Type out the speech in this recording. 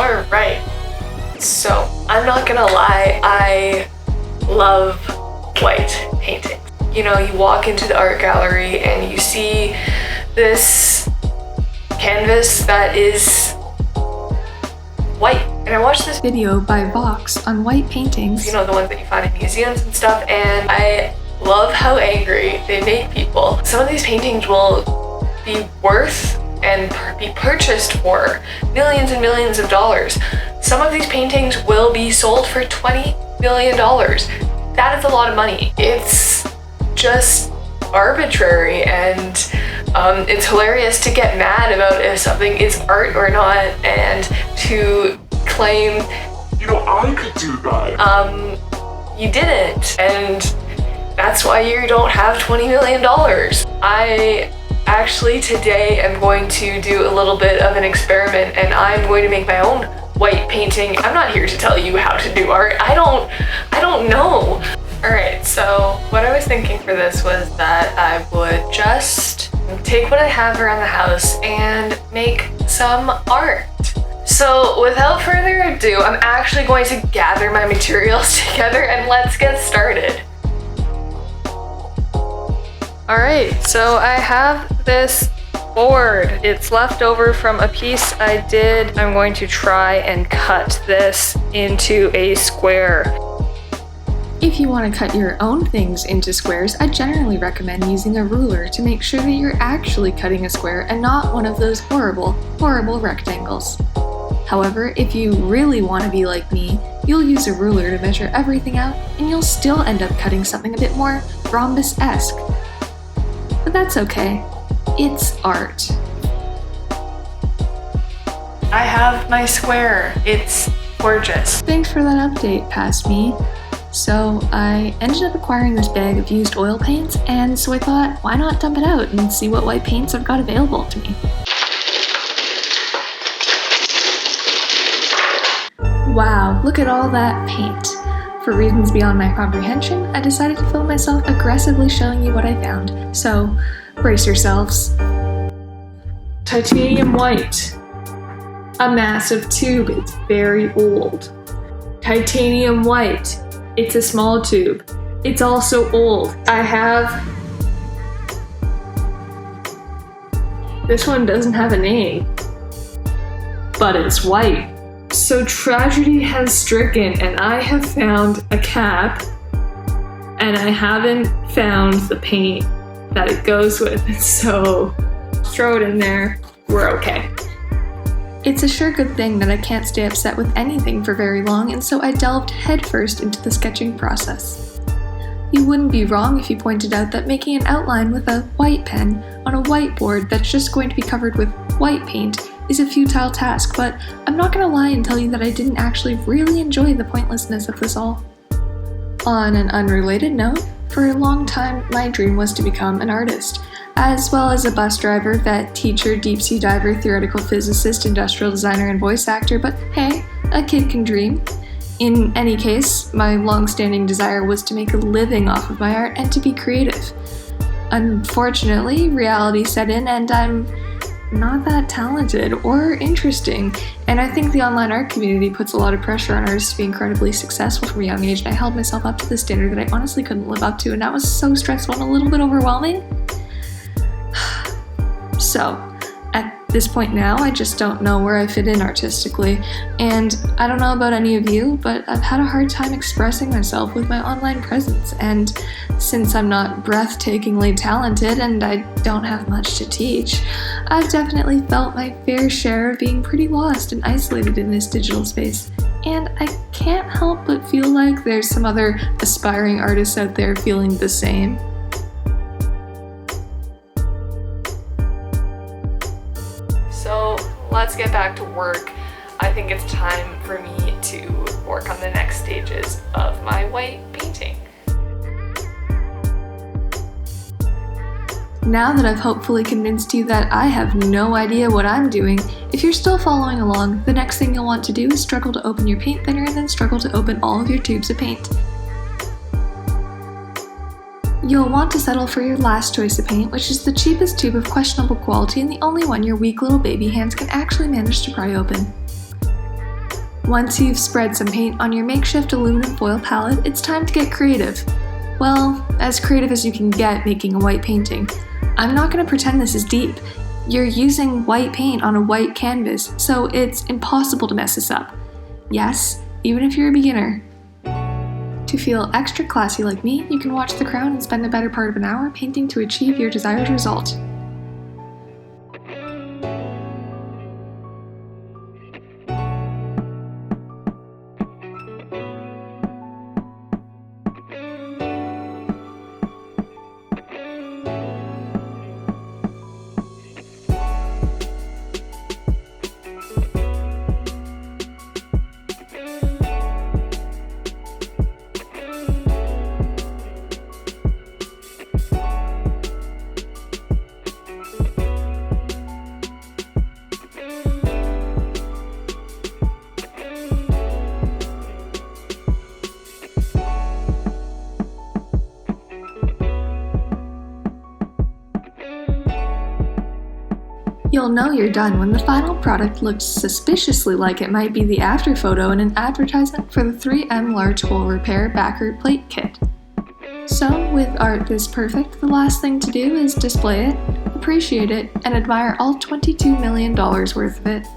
Alright, so I'm not gonna lie, I love white painting. You know, you walk into the art gallery and you see this canvas that is white. And I watched this video by Vox on white paintings. You know, the ones that you find in museums and stuff, and I love how angry they make people. Some of these paintings will be worth and be purchased for millions and millions of dollars. Some of these paintings will be sold for $20 million. That is a lot of money. It's just arbitrary, and it's hilarious to get mad about if something is art or not, and to claim, you know, I could do that. You didn't, and that's why you don't have $20 million. I actually today am going to do a little bit of an experiment, and I'm going to make my own white painting. I'm not here to tell you how to do art. I don't know. Alright, so what I was thinking for this was that I would just take what I have around the house and make some art. So without further ado, I'm actually going to gather my materials together and let's get started. Alright, so I have this board. It's left over from a piece I did. I'm going to try and cut this into a square. If you want to cut your own things into squares, I generally recommend using a ruler to make sure that you're actually cutting a square and not one of those horrible, horrible rectangles. However, if you really want to be like me, you'll use a ruler to measure everything out and you'll still end up cutting something a bit more rhombus-esque. But that's okay. It's art. I have my square. It's gorgeous. Thanks for that update, past me. So I ended up acquiring this bag of used oil paints, and so I thought, why not dump it out and see what white paints I've got available to me. Wow, look at all that paint. For reasons beyond my comprehension, I decided to film myself aggressively showing you what I found. So, brace yourselves. Titanium white. A massive tube, it's very old. Titanium white. It's a small tube. It's also old. I have... This one doesn't have a name, but it's white. So tragedy has stricken, and I have found a cap, and I haven't found the paint that it goes with, so throw it in there. We're okay. It's a sure good thing that I can't stay upset with anything for very long, and so I delved headfirst into the sketching process. You wouldn't be wrong if you pointed out that making an outline with a white pen on a whiteboard that's just going to be covered with white paint is a futile task, but I'm not going to lie and tell you that I didn't actually really enjoy the pointlessness of this all. On an unrelated note, for a long time my dream was to become an artist, as well as a bus driver, vet, teacher, deep-sea diver, theoretical physicist, industrial designer, and voice actor, but hey, a kid can dream. In any case, my long-standing desire was to make a living off of my art and to be creative. Unfortunately, reality set in and I'm not that talented or interesting, and I think the online art community puts a lot of pressure on artists to be incredibly successful from a young age, and I held myself up to the standard that I honestly couldn't live up to, and that was so stressful and a little bit overwhelming. So, at this point now, I just don't know where I fit in artistically, and I don't know about any of you, but I've had a hard time expressing myself with my online presence, and since I'm not breathtakingly talented and I don't have much to teach, I've definitely felt my fair share of being pretty lost and isolated in this digital space, and I can't help but feel like there's some other aspiring artists out there feeling the same. So let's get back to work. I think it's time for me to work on the next stages of my white painting. Now that I've hopefully convinced you that I have no idea what I'm doing, if you're still following along, the next thing you'll want to do is struggle to open your paint thinner and then struggle to open all of your tubes of paint. You'll want to settle for your last choice of paint, which is the cheapest tube of questionable quality and the only one your weak little baby hands can actually manage to pry open. Once you've spread some paint on your makeshift aluminum foil palette, it's time to get creative. Well, as creative as you can get making a white painting. I'm not going to pretend this is deep. You're using white paint on a white canvas, so it's impossible to mess this up. Yes, even if you're a beginner. To feel extra classy like me, you can watch The Crown and spend the better part of an hour painting to achieve your desired result. You'll know you're done when the final product looks suspiciously like it might be the after photo in an advertisement for the 3M Large Hole Repair Backer Plate Kit. So, with art this perfect, the last thing to do is display it, appreciate it, and admire all $22 million worth of it.